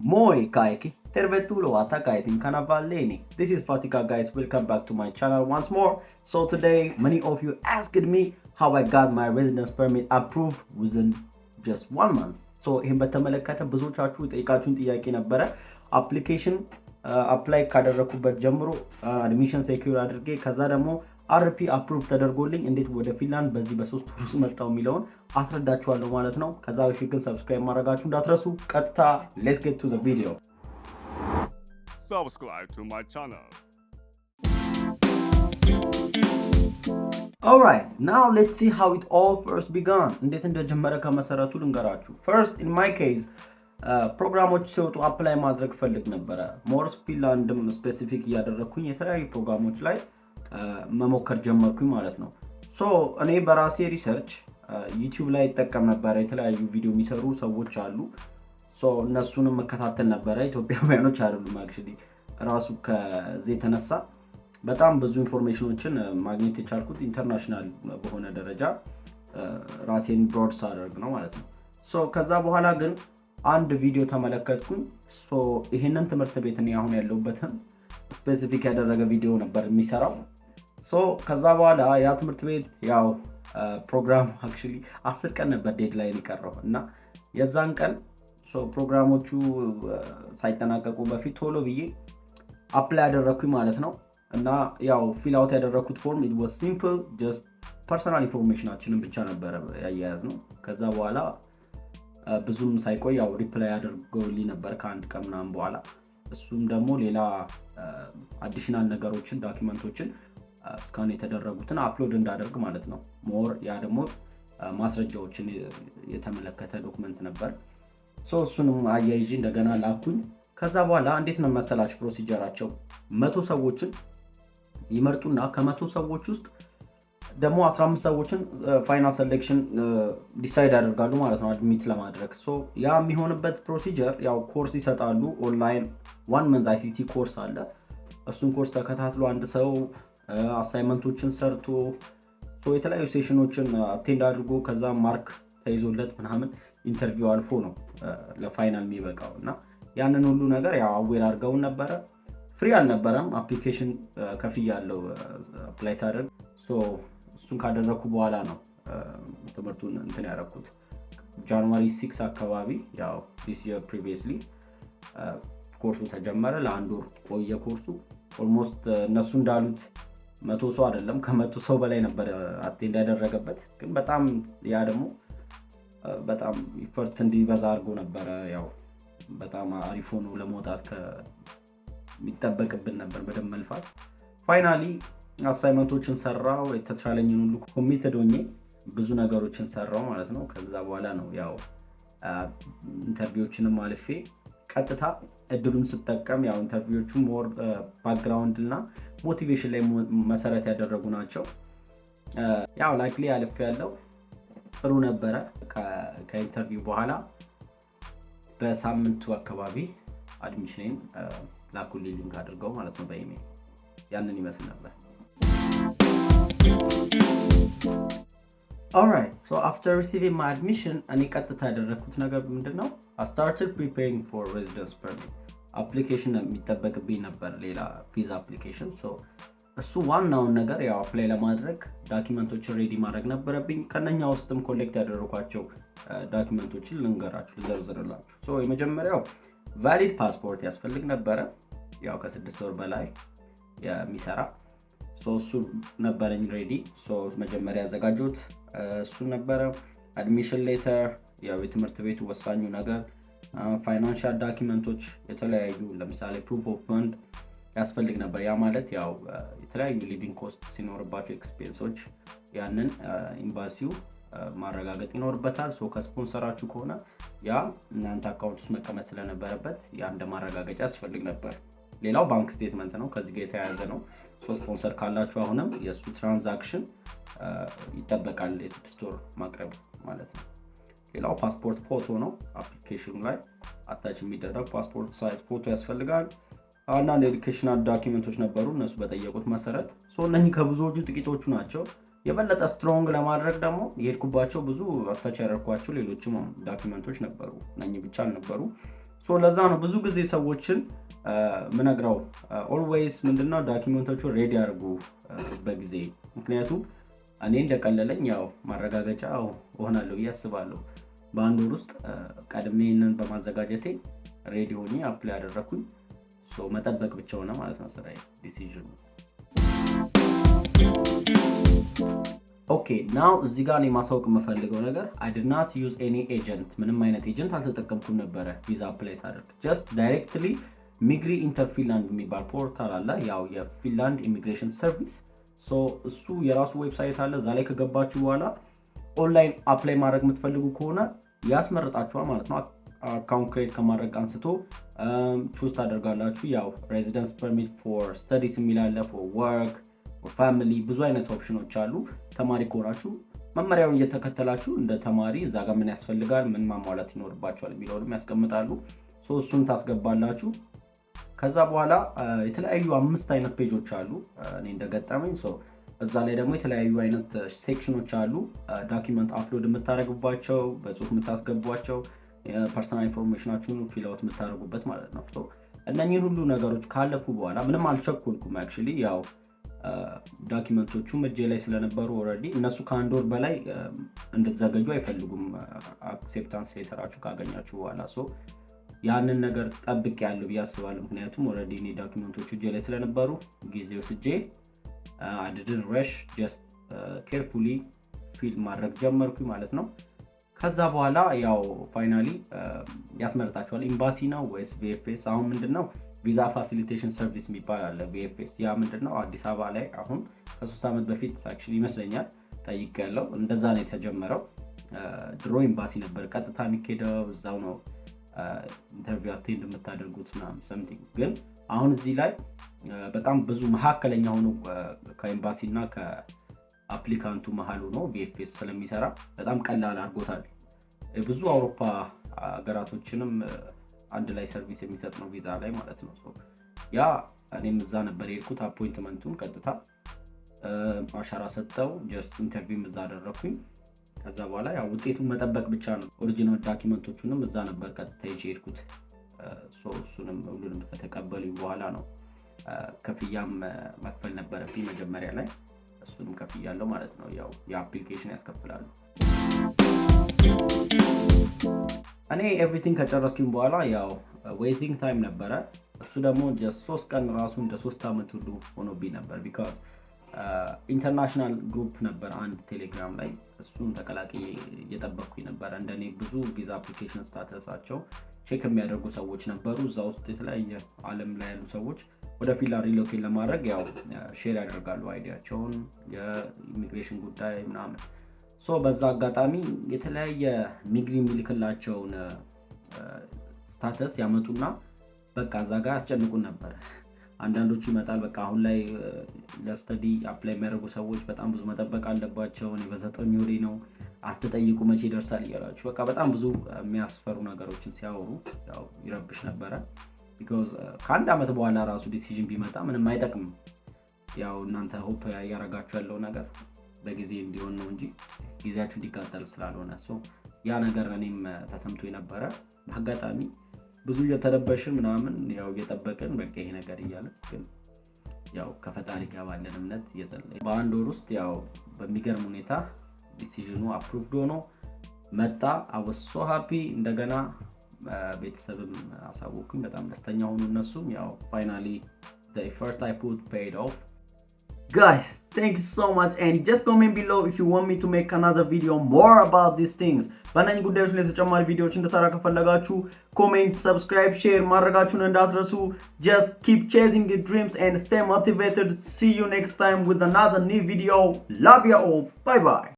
Moi kaikki, tervetuloa takaisin kanavalle. This is Fatika guys, welcome back to my channel once more. So today, many of you asked me how I got my residence permit approved within just 1 month. So ይህን በተመለከተ ብዙዎቻችሁ የጠየቃችሁን ጥያቄ ነበረ። አፕሊኬሽን አፕላይ ካደረኩበት ጀምሮ አድሚሽን ሴኩር አድርጌ ከዛ ደግሞ አርፒ አፕሩቭ ተደርጎልኝ እንዴት ወደ ፊንላንድ በዚህ በ3 ወር ውስጥ መጣው የሚለውን አስረዳችኋለሁ ማለት ነው። ከዛ በፊት ግን ሰብስክራይብ ማድረጋችሁ እንዳትረሱ። ቀጥታ let's get to the video. Subscribe to my channel. Alright, now let's see how it all first began. እንዴት እንደጀመረ ከመሰረቱ ልንገራችሁ። First in my case ፕሮግራሞች ሲወጡ አፕላይ ማድረግ ፈልግ ነበረ። ሞርስ ፊንላንድም ስፔሲፊክ እያደረኩኝ የተለያዩ ፕሮግራሞች ላይ መሞከር ጀመርኩኝ ማለት ነው። ሶ እኔ በራሴ ሪሰርች ዩቲዩብ ላይ እጠቀም ነበረ። የተለያዩ ቪዲዮ የሚሰሩ ሰዎች አሉ። ሶ እነሱንም መከታተል ነበረ። ኢትዮጵያውያኖች አይደሉም አክቹሊ። ራሱ ከዚህ የተነሳ በጣም ብዙ ኢንፎርሜሽኖችን ማግኘት የቻልኩት ኢንተርናሽናል በሆነ ደረጃ ራሴን ብሮድስ አደርግ ነው ማለት ነው። ሶ ከዛ በኋላ ግን አንድ ቪዲዮ ተመለከትኩኝ። ሶ ይሄንን ትምህርት ቤት እኔ አሁን ያለሁበትን ስፔሲፊክ ያደረገ ቪዲዮ ነበር የሚሰራው። ሶ ከዛ በኋላ ያ ትምህርት ቤት ያው ፕሮግራም አክቹሊ 10 ቀን ነበር ዴድላይን የቀረው እና የዛን ቀን ሶ ፕሮግራሞቹ ሳይጠናቀቁ በፊት ቶሎ ብዬ አፕላይ ያደረኩኝ ማለት ነው። እና ያው ፊል አውት ያደረኩት ፎርም it was simple just personal ኢንፎርሜሽናችንን ብቻ ነበር ያያያዝ ነው። ከዛ በኋላ ብዙም ሳይቆይ ያው ሪፕላይ አድርጎልኝ ነበር ከአንድ ቀን ምናምን በኋላ። እሱም ደግሞ ሌላ አዲሽናል ነገሮችን ዶክመንቶችን ስካን የተደረጉትን አፕሎድ እንዳደርግ ማለት ነው። ሞር ያ ደግሞ ማስረጃዎችን የተመለከተ ዶክመንት ነበር። ሶ እሱንም አያይዤ እንደገና ላኩኝ። ከዛ በኋላ እንዴት ነው መሰላችሁ ፕሮሲጀራቸው? 100 ሰዎችን ይመርጡና ከ100 ሰዎች ውስጥ ደግሞ 15 ሰዎችን ፋይናል ሴሌክሽን ዲሳይድ ያደርጋሉ ማለት ነው አድሚት ለማድረግ። ሶ ያ የሚሆንበት ፕሮሲጀር ያው ኮርስ ይሰጣሉ። ኦንላይን 1 መንዝ አይሲቲ ኮርስ አለ። እሱን ኮርስ ተከታትሎ አንድ ሰው አሳይመንቶችን ሰርቶ ሶ የተለያዩ ሴሽኖችን አቴንድ አድርጎ ከዛ ማርክ ተይዞለት ምናምን ኢንተርቪው አልፎ ነው ለፋይናል የሚበቃው። እና ያንን ሁሉ ነገር ያው አዌር አድርገውን ነበረ። ፍሪ አልነበረም። አፕሊኬሽን ከፍያለሁ አፕላይ ሳደርግ። ሶ እሱን ካደረኩ በኋላ ነው ትምህርቱን እንትን ያደረኩት። ጃንዋሪ 6 አካባቢ ያው this year previously ኮርሱ ተጀመረ። ለአንድ ወር ቆየ ኮርሱ። ኦልሞስት እነሱ እንዳሉት 100 ሰው አይደለም ከ100 ሰው በላይ ነበር አቴንድ ያደረገበት። ግን በጣም ያ ደግሞ በጣም ኢፈርት እንዲበዛ አድርጎ ነበረ። ያው በጣም አሪፍ ሆኖ ለመውጣት የሚጠበቅብን ነበር በደንብ መልፋት። ፋይናሊ አሳይመንቶችን ሰራው። የተቻለኝን ሁሉ ኮሚትድ ሆኜ ብዙ ነገሮችን ሰራው ማለት ነው። ከዛ በኋላ ነው ያው ኢንተርቪዎችንም አልፌ ቀጥታ እድሉን ስጠቀም ያው ኢንተርቪዎቹ ሞር ባክግራውንድ እና ሞቲቬሽን ላይ መሰረት ያደረጉ ናቸው። ያው ላይክሊ አልፌ ያለው ጥሩ ነበረ። ከኢንተርቪው በኋላ በሳምንቱ አካባቢ አድሚሽን ላኩልኝ ሊንክ አድርገው ማለት ነው በኢሜል። ያንን ይመስል ነበር። Alright, so after receiving my admission እኔ ቀጥታ ያደረኩት ነገር ምንድነው? I started preparing for residence permit. አፕሊኬሽን የሚጠበቅብኝ ነበር ሌላ ቪዛ አፕሊኬሽን። ሶ እሱ ዋናውን ነገር ያው አፕላይ ለማድረግ ዶክመንቶችን ሬዲ ማድረግ ነበረብኝ። ከነኛ ውስጥም ኮሌክት ያደረኳቸው ዶክመንቶችን ልንገራችሁ ልዘርዝርላችሁ። ሶ የመጀመሪያው ቫሊድ ፓስፖርት ያስፈልግ ነበረ። ያው ከ6 ወር በላይ የሚሰራ ሶ እሱ ነበረኝ ሬዲ። ሶ መጀመሪያ ያዘጋጁት እሱ ነበረ። አድሚሽን ሌተር ያው የትምህርት ቤቱ ወሳኙ ነገር። ፋይናንሻል ዶክመንቶች የተለያዩ ለምሳሌ ፕሩፍ ኦፍ ፈንድ ያስፈልግ ነበር። ያ ማለት ያው የተለያዩ ሊቪንግ ኮስት ሲኖርባቸው ኤክስፔንሶች ያንን ኤምባሲው ማረጋገጥ ይኖርበታል። ሶ ከስፖንሰራችሁ ከሆነ ያ እናንተ አካውንት ውስጥ መቀመጥ ስለነበረበት ያ እንደ ማረጋገጫ ያስፈልግ ነበር። ሌላው ባንክ ስቴትመንት ነው፣ ከዚህ ጋር የተያያዘ ነው። ሶ ስፖንሰር ካላችሁ አሁንም የሱ ትራንዛክሽን ይጠበቃል የ6 ወር ማቅረብ ማለት ነው። ሌላው ፓስፖርት ፎቶ ነው። አፕሊኬሽኑ ላይ አታች የሚደረግ ፓስፖርት ሳይዝ ፎቶ ያስፈልጋል። አንዳንድ ኤዱኬሽናል ዶክመንቶች ነበሩ እነሱ በጠየቁት መሰረት። ሶ እነኚህ ከብዙዎቹ ጥቂቶቹ ናቸው። የበለጠ ስትሮንግ ለማድረግ ደግሞ የሄድኩባቸው ብዙ አታች ያደረኳቸው ሌሎችም ዶክመንቶች ነበሩ። እነኚህ ብቻ አልነበሩ። ሶ ለዛ ነው ብዙ ጊዜ ሰዎችን ምነግራው ኦልዌይስ ምንድነው ዶክመንቶቹ ሬዲ አድርጉ በጊዜ። ምክንያቱም እኔ እንደቀለለኝ ያው ማረጋገጫ ሆናለሁ ያስባለሁ በአንድ ወር ውስጥ ቀድሜንን በማዘጋጀቴ ሬዲ ሆኜ አፕላይ አደረኩኝ። ሶ መጠበቅ ብቻ ሆነ ማለት ነው ስራዬ ዲሲዥኑ። ኦኬ ናው እዚህ ጋር እኔ ማሳወቅ የምፈልገው ነገር I did not use any agent ምንም አይነት ኤጀንት አልተጠቀምኩም ነበረ ቪዛ አፕላይ ሳደርግ። just directly Migri Inter Finland የሚባል ፖርታል አለ ያው የፊንላንድ ኢሚግሬሽን ሰርቪስ። ሶ እሱ የራሱ ዌብሳይት አለ። እዛ ላይ ከገባችሁ በኋላ ኦንላይን አፕላይ ማድረግ የምትፈልጉ ከሆነ ያስመርጣችኋል ማለት ነው። አካውንት ክሬት ከማድረግ አንስቶ ቹዝ ታደርጋላችሁ። ያው ሬዚደንስ ፐርሚት ፎር ስተዲስ የሚል አለ ፎር ወርክ ፋሚሊ ብዙ አይነት ኦፕሽኖች አሉ። ተማሪ ከሆናችሁ መመሪያውን እየተከተላችሁ እንደ ተማሪ እዛ ጋር ምን ያስፈልጋል ምን ማሟላት ይኖርባችኋል የሚለውንም ያስቀምጣሉ። ሶ እሱን ታስገባላችሁ። ከዛ በኋላ የተለያዩ 5 አይነት ፔጆች አሉ እኔ እንደገጠመኝ። ሶ እዛ ላይ ደግሞ የተለያዩ አይነት ሴክሽኖች አሉ። ዶክመንት አፕሎድ የምታደርጉባቸው፣ በጽሁፍ የምታስገቧቸው፣ ፐርሰናል ኢንፎርሜሽናችሁን ፊል አውት የምታደርጉበት ማለት ነው። ሶ እነኚህን ሁሉ ነገሮች ካለፉ በኋላ ምንም አልቸኮልኩም አክቹሊ ያው ዶክመንቶቹ እጄ ላይ ስለነበሩ ኦልሬዲ እነሱ ከአንድ ወር በላይ እንድትዘገዩ አይፈልጉም አክሴፕታንስ ሌተራችሁ ካገኛችሁ በኋላ። ሶ ያንን ነገር ጠብቄያለሁ ብዬ አስባለሁ። ምክንያቱም ኦልሬዲ እኔ ዶክመንቶቹ እጄ ላይ ስለነበሩ ጊዜ ወስጄ I didn't rush just carefully ፊል ማድረግ ጀመርኩኝ ማለት ነው። ከዛ በኋላ ያው ፋይናሊ ያስመርጣችኋል ኤምባሲ ነው ወይስ VFS። አሁን ምንድነው ቪዛ ፋሲሊቴሽን ሰርቪስ የሚባል አለ VFS። ያ ምንድነው አዲስ አበባ ላይ አሁን ከ3 ዓመት በፊት አክቹሊ ይመስለኛል ጠይቄያለሁ። እንደዛ ነው የተጀመረው። ድሮ ኤምባሲ ነበር ቀጥታ የሚኬደው እዛው ነው ኢንተርቪው አቴንድ የምታደርጉት ምናምን ሰምቲንግ። ግን አሁን እዚህ ላይ በጣም ብዙ መካከለኛ ሆኖ ከኤምባሲና ከአፕሊካንቱ መሃል ሆኖ VFS ስለሚሰራ በጣም ቀላል አድርጎታል። ብዙ አውሮፓ ሀገራቶችንም አንድ ላይ ሰርቪስ የሚሰጥ ነው ቪዛ ላይ ማለት ነው። ሶ ያ እኔም እዛ ነበር የሄድኩት። አፖይንትመንቱን ቀጥታ አሻራ ሰጠው ጀስት ኢንተርቪው እዛ አደረኩኝ። ከዛ በኋላ ያው ውጤቱን መጠበቅ ብቻ ነው። ኦሪጂናል ዶክመንቶቹንም እዛ ነበር ቀጥታ ይዤ ሄድኩት። ሶ እሱንም ሁሉንም ከተቀበሉኝ በኋላ ነው ክፍያም መክፈል ነበረብኝ መጀመሪያ ላይ። እሱንም ከፍያለሁ ማለት ነው። ያው የአፕሊኬሽን ያስከፍላሉ። እኔ ኤቭሪቲንግ ከጨረስኩኝ በኋላ ያው ዌይቲንግ ታይም ነበረ። እሱ ደግሞ ጀስት 3 ቀን ራሱ እንደ 3 ዓመት ሁሉ ሆኖብኝ ነበር። ቢካዝ ኢንተርናሽናል ግሩፕ ነበር አንድ ቴሌግራም ላይ እሱን ተቀላቅዬ እየጠበቅኩኝ ነበረ። እንደኔ ብዙ ቪዛ አፕሊኬሽን ስታተሳቸው ቼክ የሚያደርጉ ሰዎች ነበሩ። እዛ ውስጥ የተለያየ ዓለም ላይ ያሉ ሰዎች ወደ ፊንላንድ ሪሎኬት ለማድረግ ያው ሼር ያደርጋሉ አይዲያቸውን የኢሚግሬሽን ጉዳይ ምናምን። ሶ በዛ አጋጣሚ የተለያየ ሚግሪ የሚልክላቸውን ስታተስ ያመጡና በቃ እዛ ጋር ያስጨንቁን ነበር። አንዳንዶቹ ይመጣል በቃ አሁን ላይ ለስተዲ አፕላይ የሚያደርጉ ሰዎች በጣም ብዙ መጠበቅ አለባቸው፣ እኔ በ9 ወሬ ነው አትጠይቁ መቼ ይደርሳል እያላችሁ በቃ በጣም ብዙ የሚያስፈሩ ነገሮችን ሲያወሩ ያው ይረብሽ ነበረ። ቢኮዝ ከአንድ ዓመት በኋላ ራሱ ዲሲዥን ቢመጣ ምንም አይጠቅም። ያው እናንተ ሆፕ ያያረጋችሁ ያለው ነገር በጊዜ እንዲሆን ነው እንጂ ጊዜያችሁ እንዲቃጠል ስላልሆነ። ሶ ያ ነገር እኔም ተሰምቶ የነበረ በአጋጣሚ ብዙ እየተረበሽን ምናምን ያው እየጠበቅን በቃ ይሄ ነገር እያለ ግን ያው ከፈጣሪ ጋር ባለን እምነት እየጸለይን በአንድ ወር ውስጥ ያው በሚገርም ሁኔታ ዲሲዥኑ አፕሩቭድ ሆኖ መጣ። I was so happy። እንደገና ቤተሰብም አሳወኩኝ በጣም ደስተኛ ሆኑ እነሱም። ያው finally the effort I put paid off. Guys, thank you so much and just comment below if you want me to make another video more about these things. በእነኝ ጉዳዮች ላይ ተጨማሪ ቪዲዮዎች እንድሰራ ከፈለጋችሁ ኮሜንት፣ ሰብስክራይብ፣ ሼር ማድረጋችሁን እንዳትረሱ። Just keep chasing your dreams and stay motivated. See you next time with another new video. Love you all. Bye bye.